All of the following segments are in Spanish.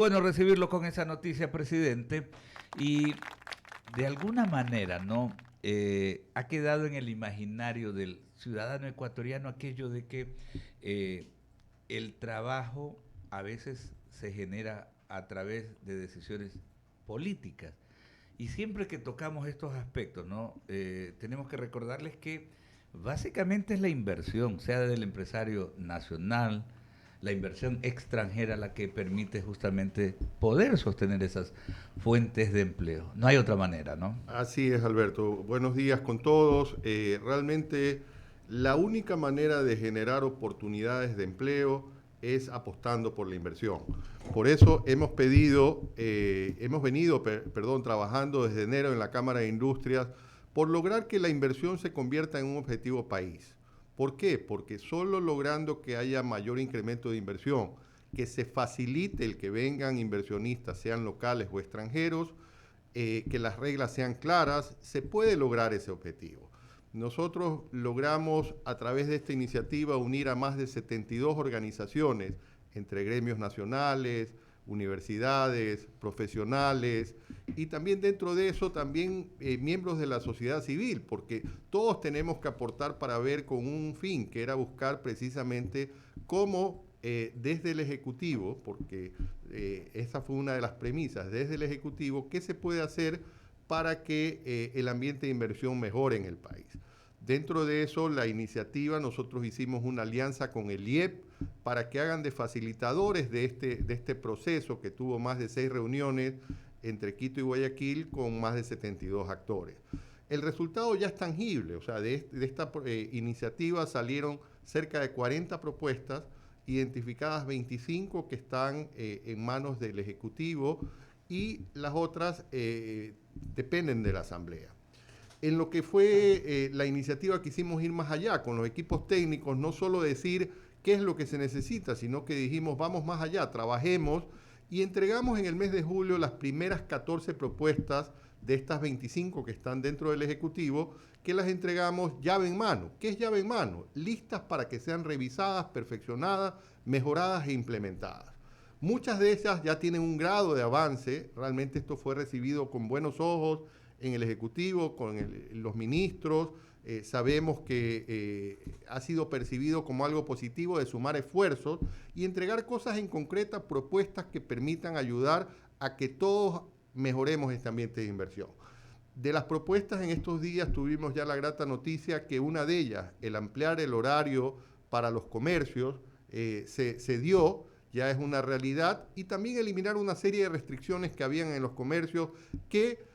Bueno, recibirlo con esa noticia, presidente, y de alguna manera, ¿no? Ha quedado en el imaginario del ciudadano ecuatoriano aquello de que el trabajo a veces se genera a través de decisiones políticas. Y siempre que tocamos estos aspectos, ¿no? Tenemos que recordarles que básicamente es la inversión, sea del empresario nacional, la inversión extranjera la que permite justamente poder sostener esas fuentes de empleo. No hay otra manera, ¿no? Así es, Alberto. Buenos días con todos. Realmente la única manera de generar oportunidades de empleo es apostando por la inversión. Por eso hemos venido, trabajando desde enero en la Cámara de Industrias por lograr que la inversión se convierta en un objetivo país. ¿Por qué? Porque solo logrando que haya mayor incremento de inversión, que se facilite el que vengan inversionistas, sean locales o extranjeros, que las reglas sean claras, se puede lograr ese objetivo. Nosotros logramos a través de esta iniciativa unir a más de 72 organizaciones, entre gremios nacionales, universidades, profesionales y también dentro de eso también miembros de la sociedad civil, porque todos tenemos que aportar para ver con un fin, que era buscar precisamente cómo desde el Ejecutivo, porque esa fue una de las premisas, desde el Ejecutivo, qué se puede hacer para que el ambiente de inversión mejore en el país. Dentro de eso, la iniciativa, nosotros hicimos una alianza con el IEP para que hagan de facilitadores de este proceso que tuvo más de 6 reuniones entre Quito y Guayaquil con más de 72 actores. El resultado ya es tangible, o sea, de esta iniciativa salieron cerca de 40 propuestas, identificadas 25 que están en manos del Ejecutivo y las otras dependen de la Asamblea. En lo que fue la iniciativa quisimos ir más allá con los equipos técnicos, no solo decir qué es lo que se necesita, sino que dijimos vamos más allá, trabajemos y entregamos en el mes de julio las primeras 14 propuestas de estas 25 que están dentro del Ejecutivo, que las entregamos llave en mano. ¿Qué es llave en mano? Listas para que sean revisadas, perfeccionadas, mejoradas e implementadas. Muchas de ellas ya tienen un grado de avance, realmente esto fue recibido con buenos ojos en el Ejecutivo, con los ministros, sabemos que ha sido percibido como algo positivo de sumar esfuerzos y entregar cosas en concretas, propuestas que permitan ayudar a que todos mejoremos este ambiente de inversión. De las propuestas en estos días tuvimos ya la grata noticia que una de ellas, el ampliar el horario para los comercios, se dio, ya es una realidad, y también eliminar una serie de restricciones que habían en los comercios que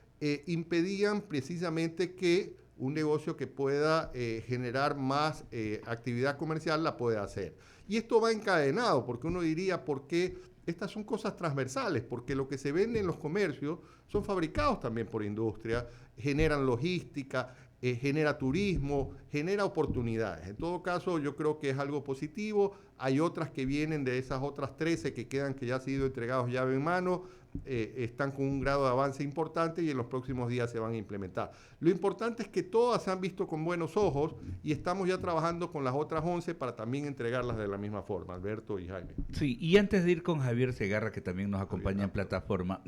impedían precisamente que un negocio que pueda generar más actividad comercial la pueda hacer. Y esto va encadenado, porque uno diría, ¿por qué? Estas son cosas transversales, porque lo que se vende en los comercios son fabricados también por industria, generan logística, genera turismo, genera oportunidades. En todo caso, yo creo que es algo positivo. Hay otras que vienen de esas otras 13 que quedan, que ya han sido entregados llave en mano, están con un grado de avance importante y en los próximos días se van a implementar. Lo importante es que todas se han visto con buenos ojos y estamos ya trabajando con las otras 11 para también entregarlas de la misma forma, Alberto y Jaime. Sí, y antes de ir con Javier Segarra, que también nos acompaña en plataforma,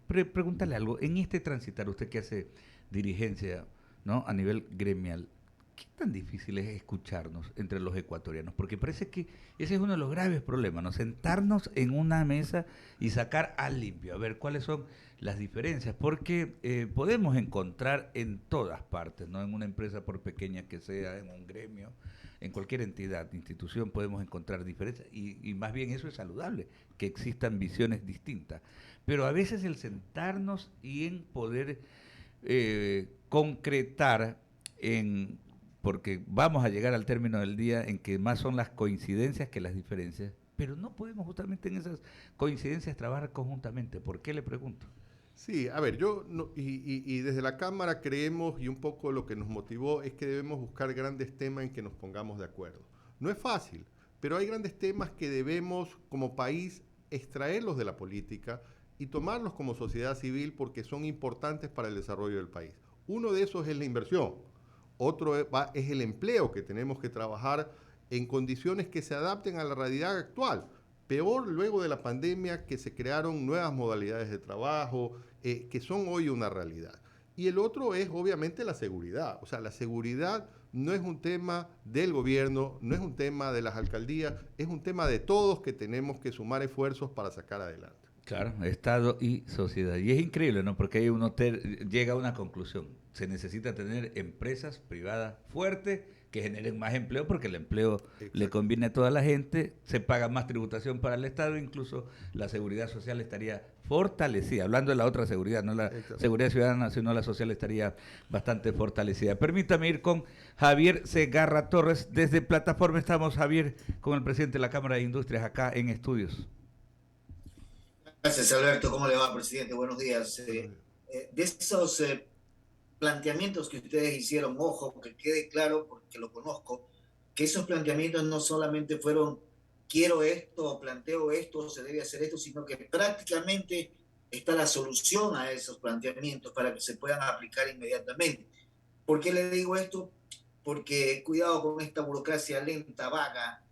pregúntale algo. En este transitar, usted que hace dirigencia, ¿no? A nivel gremial, ¿qué tan difícil es escucharnos entre los ecuatorianos? Porque parece que ese es uno de los graves problemas, ¿no? Sentarnos en una mesa y sacar al limpio, a ver cuáles son las diferencias, porque podemos encontrar en todas partes, ¿no? En una empresa, por pequeña que sea, en un gremio, en cualquier entidad, institución, podemos encontrar diferencias, y más bien eso es saludable, que existan visiones distintas. Pero a veces el sentarnos y en poder concretar en, porque vamos a llegar al término del día en que más son las coincidencias que las diferencias, pero no podemos justamente en esas coincidencias trabajar conjuntamente. ¿Por qué le pregunto? Sí, a ver, yo y desde la Cámara creemos y un poco lo que nos motivó es que debemos buscar grandes temas en que nos pongamos de acuerdo. No es fácil, pero hay grandes temas que debemos como país extraerlos de la política y tomarlos como sociedad civil porque son importantes para el desarrollo del país. Uno de esos es la inversión, otro es el empleo, que tenemos que trabajar en condiciones que se adapten a la realidad actual, Peor luego de la pandemia, que se crearon nuevas modalidades de trabajo, que son hoy una realidad. Y el otro es obviamente la seguridad. O sea, la seguridad no es un tema del gobierno, no es un tema de las alcaldías, es un tema de todos que tenemos que sumar esfuerzos para sacar adelante. Claro, Estado y sociedad. Y es increíble, ¿no? Porque ahí uno llega a una conclusión. Se necesita tener empresas privadas fuertes que generen más empleo, porque el empleo le conviene a toda la gente, se paga más tributación para el Estado, incluso la seguridad social estaría fortalecida. Hablando de la otra seguridad, no la seguridad ciudadana, sino la social estaría bastante fortalecida. Permítame ir con Javier Segarra Torres. Desde Plataforma estamos, Javier, con el presidente de la Cámara de Industrias acá en estudios. Gracias, Alberto. ¿Cómo le va, presidente? Buenos días. De esos planteamientos que ustedes hicieron, ojo, que quede claro, porque lo conozco, que esos planteamientos no solamente fueron quiero esto, planteo esto, se debe hacer esto, sino que prácticamente está la solución a esos planteamientos para que se puedan aplicar inmediatamente. ¿Por qué le digo esto? Porque cuidado con esta burocracia lenta, vaga,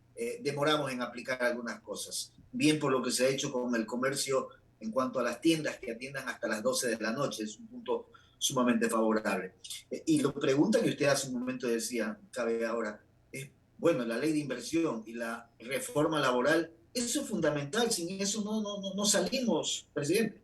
demoramos en aplicar algunas cosas. Bien por lo que se ha hecho con el comercio en cuanto a las tiendas que atiendan hasta las 12 de la noche, es un punto sumamente favorable. Y la pregunta que usted hace un momento decía, cabe ahora, es, bueno, la ley de inversión y la reforma laboral, eso es fundamental, sin eso no salimos, presidente.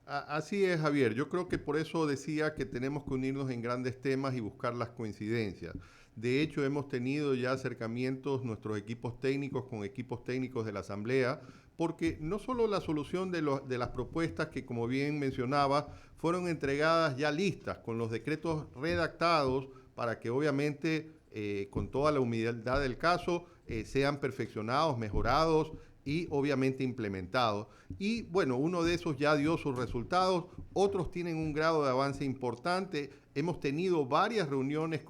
Así es, Javier. Yo creo que por eso decía que tenemos que unirnos en grandes temas y buscar las coincidencias. De hecho, hemos tenido ya acercamientos nuestros equipos técnicos con equipos técnicos de la Asamblea, porque no solo la solución de las propuestas que, como bien mencionaba, fueron entregadas ya listas, con los decretos redactados para que obviamente, con toda la humildad del caso, sean perfeccionados, mejorados y obviamente implementados. Y bueno, uno de esos ya dio sus resultados, otros tienen un grado de avance importante. Hemos tenido varias reuniones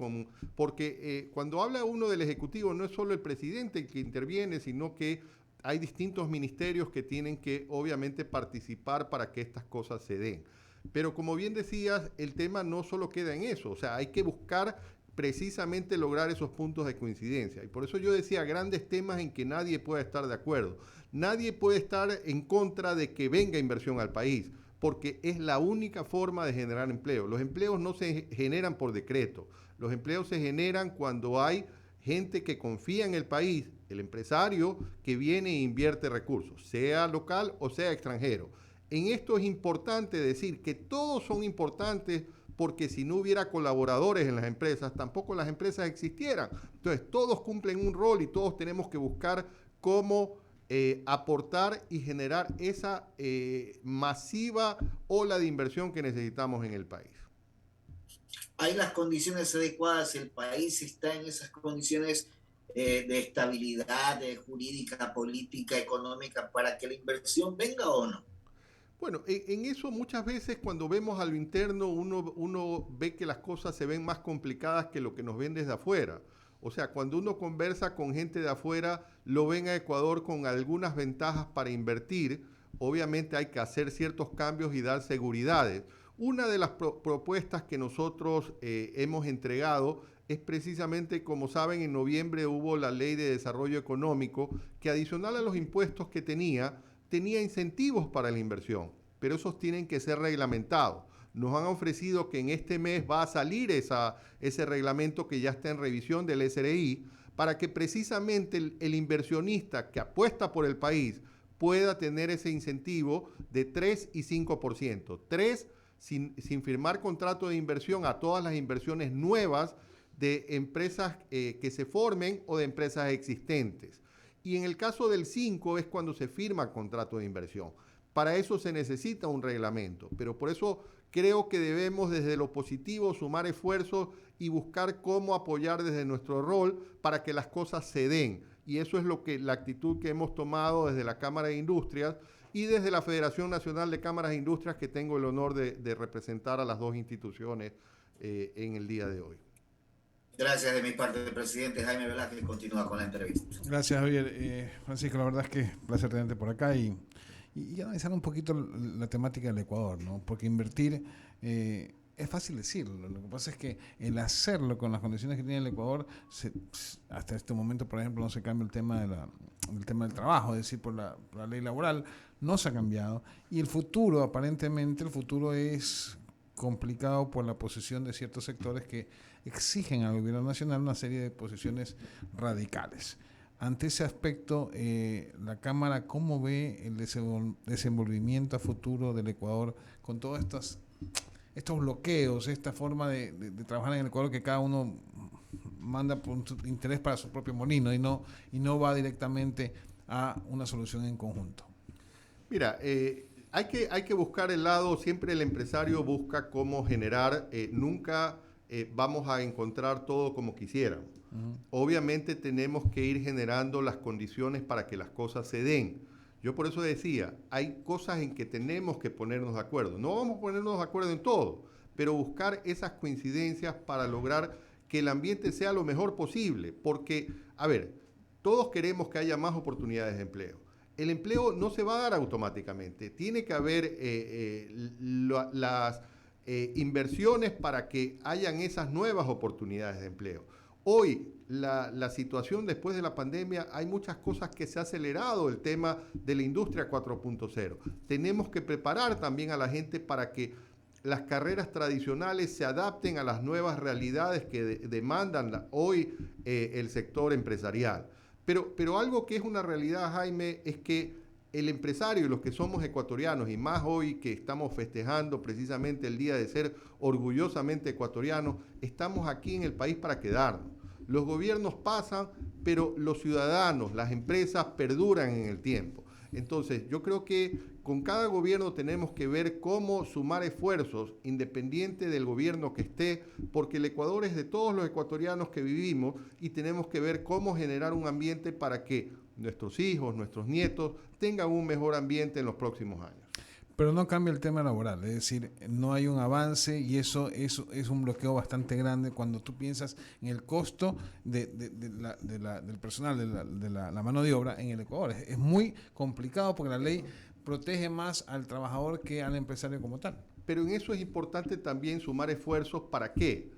porque cuando habla uno del Ejecutivo no es solo el presidente el que interviene, sino que hay distintos ministerios que tienen que obviamente participar para que estas cosas se den. Pero como bien decías, el tema no solo queda en eso, o sea, hay que buscar precisamente lograr esos puntos de coincidencia. Y por eso yo decía grandes temas en que nadie puede estar de acuerdo. Nadie puede estar en contra de que venga inversión al país, porque es la única forma de generar empleo. Los empleos no se generan por decreto. Los empleos se generan cuando hay gente que confía en el país, el empresario que viene e invierte recursos, sea local o sea extranjero. En esto es importante decir que todos son importantes, porque si no hubiera colaboradores en las empresas, tampoco las empresas existieran. Entonces, todos cumplen un rol y todos tenemos que buscar cómo aportar y generar esa masiva ola de inversión que necesitamos en el país. Hay las condiciones adecuadas, el país está en esas condiciones de estabilidad jurídica, política, económica, para que la inversión venga o no. Bueno, en eso muchas veces cuando vemos a lo interno uno ve que las cosas se ven más complicadas que lo que nos ven desde afuera. O sea, cuando uno conversa con gente de afuera, lo ven a Ecuador con algunas ventajas para invertir. Obviamente hay que hacer ciertos cambios y dar seguridades. Una de las propuestas que nosotros hemos entregado es precisamente, como saben, en noviembre hubo la Ley de Desarrollo Económico, que adicional a los impuestos que tenía incentivos para la inversión, pero esos tienen que ser reglamentados. Nos han ofrecido que en este mes va a salir ese reglamento que ya está en revisión del SRI, para que precisamente el inversionista que apuesta por el país pueda tener ese incentivo de 3 y 5%. 3 sin firmar contrato de inversión a todas las inversiones nuevas de empresas que se formen o de empresas existentes. Y en el caso del 5 es cuando se firma contrato de inversión. Para eso se necesita un reglamento, pero por eso creo que debemos desde lo positivo sumar esfuerzos y buscar cómo apoyar desde nuestro rol para que las cosas se den. Y eso es la actitud que hemos tomado desde la Cámara de Industrias y desde la Federación Nacional de Cámaras de Industrias, que tengo el honor de representar a las dos instituciones en el día de hoy. Gracias de mi parte, presidente. Jaime Velázquez continúa con la entrevista. Gracias, Javier. Francisco, la verdad es que es un placer tenerte por acá y analizar un poquito la temática del Ecuador, ¿no? Porque invertir es fácil decirlo. Lo que pasa es que el hacerlo con las condiciones que tiene el Ecuador, hasta este momento, por ejemplo, no se cambia el tema del trabajo, es decir, por la ley laboral, no se ha cambiado. Y el futuro, aparentemente, el futuro es complicado por la posición de ciertos sectores que exigen al gobierno nacional una serie de posiciones radicales. Ante ese aspecto, la Cámara, ¿cómo ve el desenvolvimiento a futuro del Ecuador con todos estos bloqueos, esta forma de trabajar en el Ecuador que cada uno manda por interés para su propio molino y no va directamente a una solución en conjunto? Mira, hay que buscar el lado, siempre el empresario busca cómo generar, nunca vamos a encontrar todo como quisiéramos. Obviamente tenemos que ir generando las condiciones para que las cosas se den. Yo por eso decía, hay cosas en que tenemos que ponernos de acuerdo. No vamos a ponernos de acuerdo en todo, pero buscar esas coincidencias para lograr que el ambiente sea lo mejor posible. Porque, a ver, todos queremos que haya más oportunidades de empleo. El empleo no se va a dar automáticamente. Tiene que haber las inversiones para que hayan esas nuevas oportunidades de empleo. Hoy, la situación después de la pandemia, hay muchas cosas que se ha acelerado el tema de la industria 4.0. Tenemos que preparar también a la gente para que las carreras tradicionales se adapten a las nuevas realidades que demandan hoy el sector empresarial. Pero algo que es una realidad, Jaime, es que el empresario y los que somos ecuatorianos, y más hoy que estamos festejando precisamente el día de ser orgullosamente ecuatorianos, estamos aquí en el país para quedarnos. Los gobiernos pasan, pero los ciudadanos, las empresas perduran en el tiempo. Entonces, yo creo que con cada gobierno tenemos que ver cómo sumar esfuerzos, independiente del gobierno que esté, porque el Ecuador es de todos los ecuatorianos que vivimos y tenemos que ver cómo generar un ambiente para que nuestros hijos, nuestros nietos tengan un mejor ambiente en los próximos años. Pero no cambia el tema laboral, es decir, no hay un avance y eso es un bloqueo bastante grande cuando tú piensas en el costo del personal, de la mano de obra en el Ecuador. Es muy complicado porque la ley protege más al trabajador que al empresario como tal. Pero en eso es importante también sumar esfuerzos. ¿Para qué?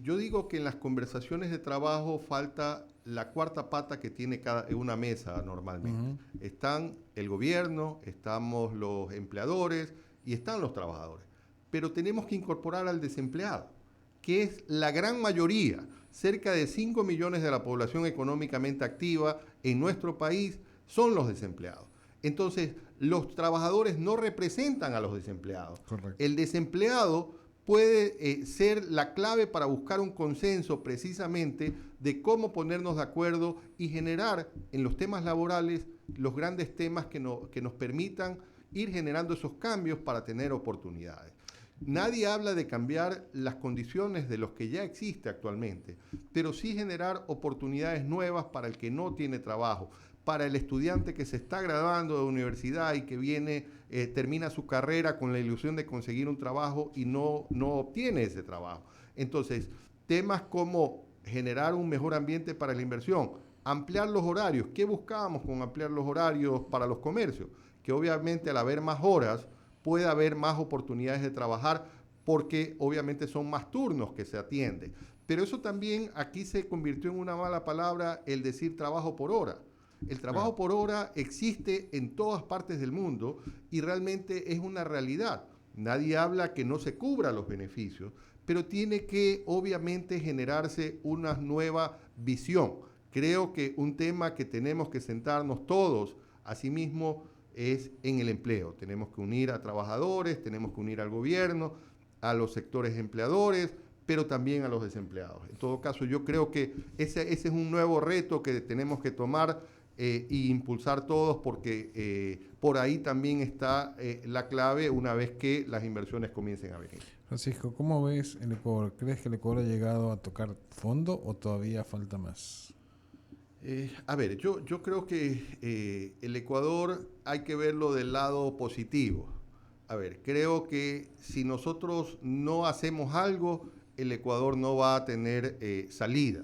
Yo digo que en las conversaciones de trabajo falta la cuarta pata que tiene una mesa normalmente. Están el gobierno, estamos los empleadores y están los trabajadores. Pero tenemos que incorporar al desempleado, que es la gran mayoría, cerca de 5 millones de la población económicamente activa en nuestro país son los desempleados. Entonces, los trabajadores no representan a los desempleados. Correcto. El desempleado puede ser la clave para buscar un consenso precisamente de cómo ponernos de acuerdo y generar en los temas laborales los grandes temas que nos permitan ir generando esos cambios para tener oportunidades. Nadie habla de cambiar las condiciones de los que ya existe actualmente, pero sí generar oportunidades nuevas para el que no tiene trabajo, para el estudiante que se está graduando de universidad y que termina su carrera con la ilusión de conseguir un trabajo y no obtiene ese trabajo. Entonces, temas como generar un mejor ambiente para la inversión, ampliar los horarios. ¿Qué buscábamos con ampliar los horarios para los comercios? Que obviamente al haber más horas puede haber más oportunidades de trabajar porque obviamente son más turnos que se atienden. Pero eso también aquí se convirtió en una mala palabra el decir trabajo por hora. El trabajo por hora existe en todas partes del mundo y realmente es una realidad. Nadie habla que no se cubra los beneficios, pero tiene que obviamente generarse una nueva visión. Creo que un tema que tenemos que sentarnos todos, asimismo, es en el empleo. Tenemos que unir a trabajadores, tenemos que unir al gobierno, a los sectores empleadores, pero también a los desempleados. En todo caso, yo creo que ese es un nuevo reto que tenemos que tomar e impulsar todos porque por ahí también está la clave una vez que las inversiones comiencen a venir. Francisco, ¿cómo ves el Ecuador? ¿Crees que el Ecuador ha llegado a tocar fondo o todavía falta más? A ver, yo creo que el Ecuador hay que verlo del lado positivo. A ver, creo que si nosotros no hacemos algo, el Ecuador no va a tener salida.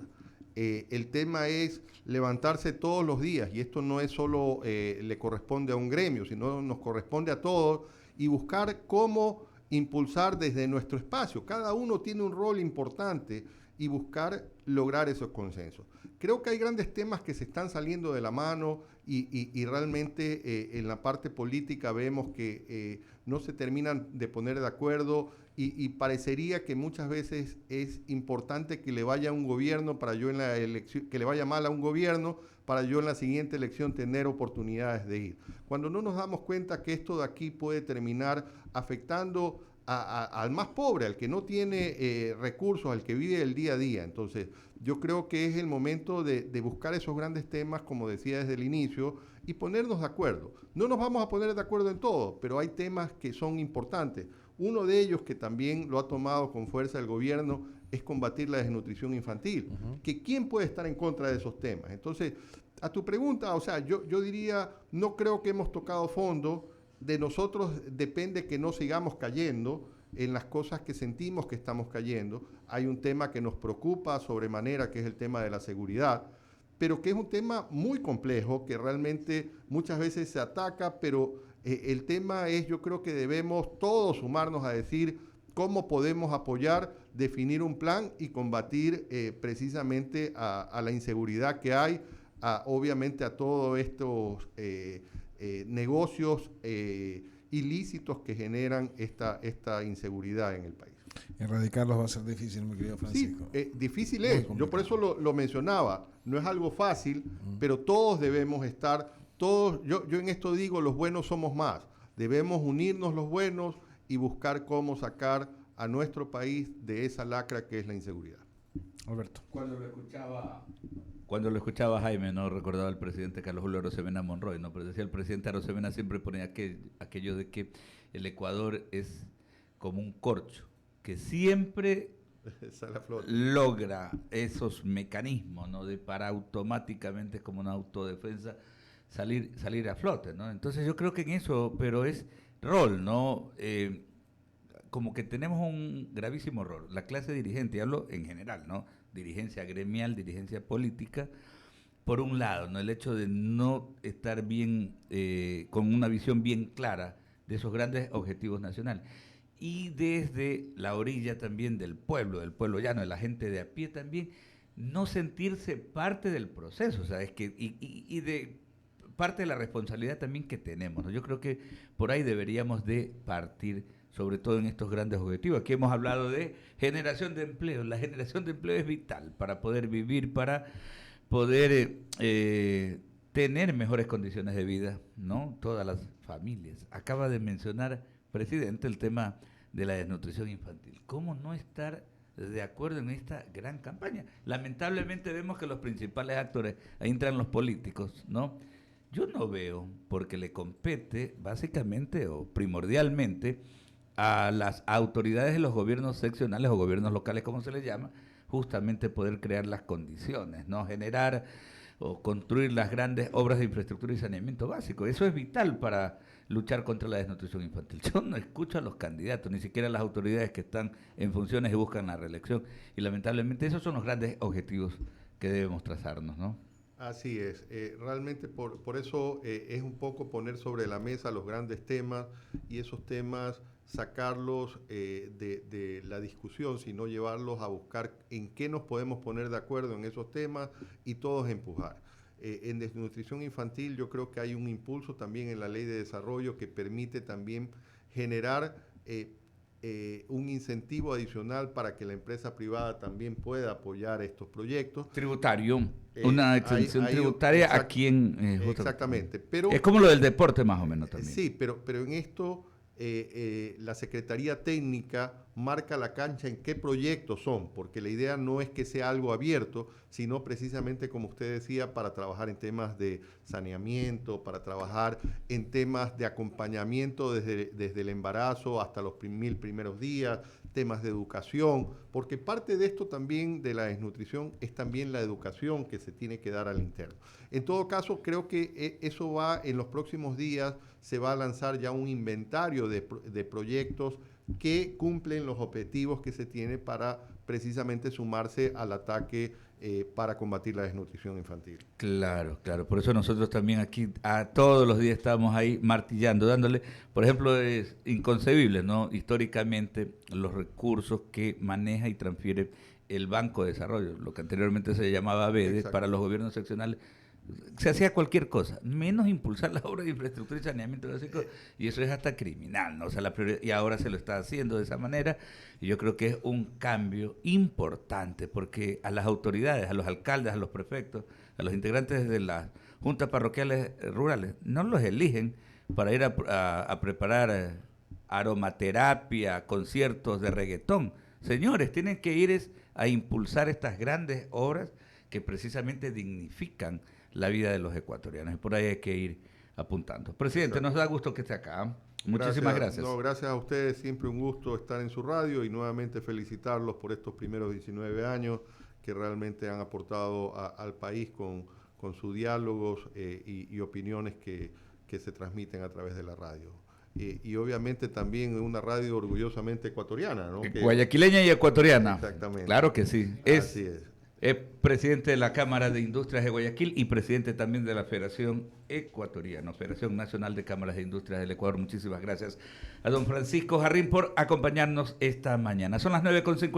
El tema es levantarse todos los días, y esto no es solo le corresponde a un gremio, sino nos corresponde a todos, y buscar cómo impulsar desde nuestro espacio. Cada uno tiene un rol importante y buscar lograr esos consensos. Creo que hay grandes temas que se están saliendo de la mano y realmente en la parte política vemos que no se terminan de poner de acuerdo y parecería que muchas veces es importante que le vaya a un gobierno para yo en la elección, que le vaya mal a un gobierno para yo en la siguiente elección tener oportunidades de ir. Cuando no nos damos cuenta que esto de aquí puede terminar afectando al más pobre, al que no tiene recursos, al que vive el día a día. Entonces, yo creo que es el momento de buscar esos grandes temas, como decía desde el inicio, y ponernos de acuerdo. No nos vamos a poner de acuerdo en todo, pero hay temas que son importantes. Uno de ellos, que también lo ha tomado con fuerza el gobierno, es combatir la desnutrición infantil. Que ¿quién puede estar en contra de esos temas? Entonces, a tu pregunta, o sea, yo diría, no creo que hemos tocado fondo. De nosotros depende que no sigamos cayendo en las cosas que sentimos que estamos cayendo. Hay un tema que nos preocupa sobremanera, que es el tema de la seguridad, pero que es un tema muy complejo, que realmente muchas veces se ataca, pero el tema es, yo creo que debemos todos sumarnos a decir cómo podemos apoyar, definir un plan y combatir precisamente a la inseguridad que hay, obviamente a todos estos negocios ilícitos que generan esta inseguridad en el país. Erradicarlos va a ser difícil, mi querido Francisco. Sí, difícil es. Yo por eso lo mencionaba. No es algo fácil, pero todos debemos estar, yo en esto digo, los buenos somos más. Debemos unirnos los buenos y buscar cómo sacar a nuestro país de esa lacra que es la inseguridad. Alberto. Cuando lo escuchaba Jaime, no recordaba al presidente Carlos Julio Arosemena Monroy, ¿no? Pero decía el presidente Arosemena, siempre ponía aquello de que el Ecuador es como un corcho, que siempre logra esos mecanismos, ¿no? Para automáticamente, como una autodefensa, salir a flote, ¿no? Entonces yo creo que en eso, pero es rol, ¿no? Como que tenemos un gravísimo error. La clase dirigente, y hablo en general, ¿no? Dirigencia gremial, dirigencia política, por un lado, ¿no? El hecho de no estar bien, con una visión bien clara de esos grandes objetivos nacionales. Y desde la orilla también del pueblo llano, de la gente de a pie también, no sentirse parte del proceso, ¿sabes? Y de parte de la responsabilidad también que tenemos, ¿no? Yo creo que por ahí deberíamos de partir, sobre todo en estos grandes objetivos. Aquí hemos hablado de generación de empleo. La generación de empleo es vital para poder vivir, para poder tener mejores condiciones de vida, ¿no? Todas las familias. Acaba de mencionar, presidente, el tema de la desnutrición infantil. ¿Cómo no estar de acuerdo en esta gran campaña? Lamentablemente vemos que los principales actores, ahí entran los políticos, ¿no? Yo no veo, porque le compete básicamente o primordialmente a las autoridades de los gobiernos seccionales o gobiernos locales, como se les llama, justamente poder crear las condiciones, ¿no? Generar o construir las grandes obras de infraestructura y saneamiento básico. Eso es vital para luchar contra la desnutrición infantil. Yo no escucho a los candidatos, ni siquiera a las autoridades que están en funciones y buscan la reelección. Y lamentablemente esos son los grandes objetivos que debemos trazarnos, ¿no? Así es. Realmente por eso es un poco poner sobre la mesa los grandes temas y esos temas sacarlos de la discusión, sino llevarlos a buscar en qué nos podemos poner de acuerdo en esos temas y todos empujar. En desnutrición infantil yo creo que hay un impulso también en la ley de desarrollo que permite también generar un incentivo adicional para que la empresa privada también pueda apoyar estos proyectos. Tributario, una exención tributaria a quien... exactamente. Pero, es como lo del deporte más o menos también. Sí, pero en esto la Secretaría Técnica marca la cancha en qué proyectos son, porque la idea no es que sea algo abierto, sino precisamente, como usted decía, para trabajar en temas de saneamiento, para trabajar en temas de acompañamiento desde el embarazo hasta los 1000 primeros días, temas de educación, porque parte de esto también de la desnutrición es también la educación que se tiene que dar al interno. En todo caso, creo que eso va, en los próximos días, se va a lanzar ya un inventario de proyectos que cumplen los objetivos que se tiene para precisamente sumarse al ataque para combatir la desnutrición infantil. Claro, claro. Por eso nosotros también aquí todos los días estamos ahí martillando, dándole, por ejemplo, es inconcebible, ¿no? Históricamente los recursos que maneja y transfiere el Banco de Desarrollo, lo que anteriormente se llamaba BEDES, para los gobiernos seccionales, se hacía cualquier cosa, menos impulsar la obra de infraestructura y saneamiento básico, y eso es hasta criminal, ¿no? O sea, y ahora se lo está haciendo de esa manera, y yo creo que es un cambio importante, porque a las autoridades, a los alcaldes, a los prefectos, a los integrantes de las juntas parroquiales rurales, no los eligen para ir a preparar aromaterapia, conciertos de reggaetón. Señores, tienen que ir a impulsar estas grandes obras que precisamente dignifican la vida de los ecuatorianos. Y por ahí hay que ir apuntando. Presidente, nos da gusto que esté acá. Muchísimas gracias. No, gracias a ustedes, siempre un gusto estar en su radio y nuevamente felicitarlos por estos primeros 19 años que realmente han aportado al país con sus diálogos y opiniones que se transmiten a través de la radio. Y obviamente también una radio orgullosamente ecuatoriana, ¿no? Guayaquileña y ecuatoriana. Exactamente. Claro que sí. Así es. Es presidente de la Cámara de Industrias de Guayaquil y presidente también de la Federación Ecuatoriana, Federación Nacional de Cámaras de Industrias del Ecuador. Muchísimas gracias a don Francisco Jarrín por acompañarnos esta mañana. Son las 9:50.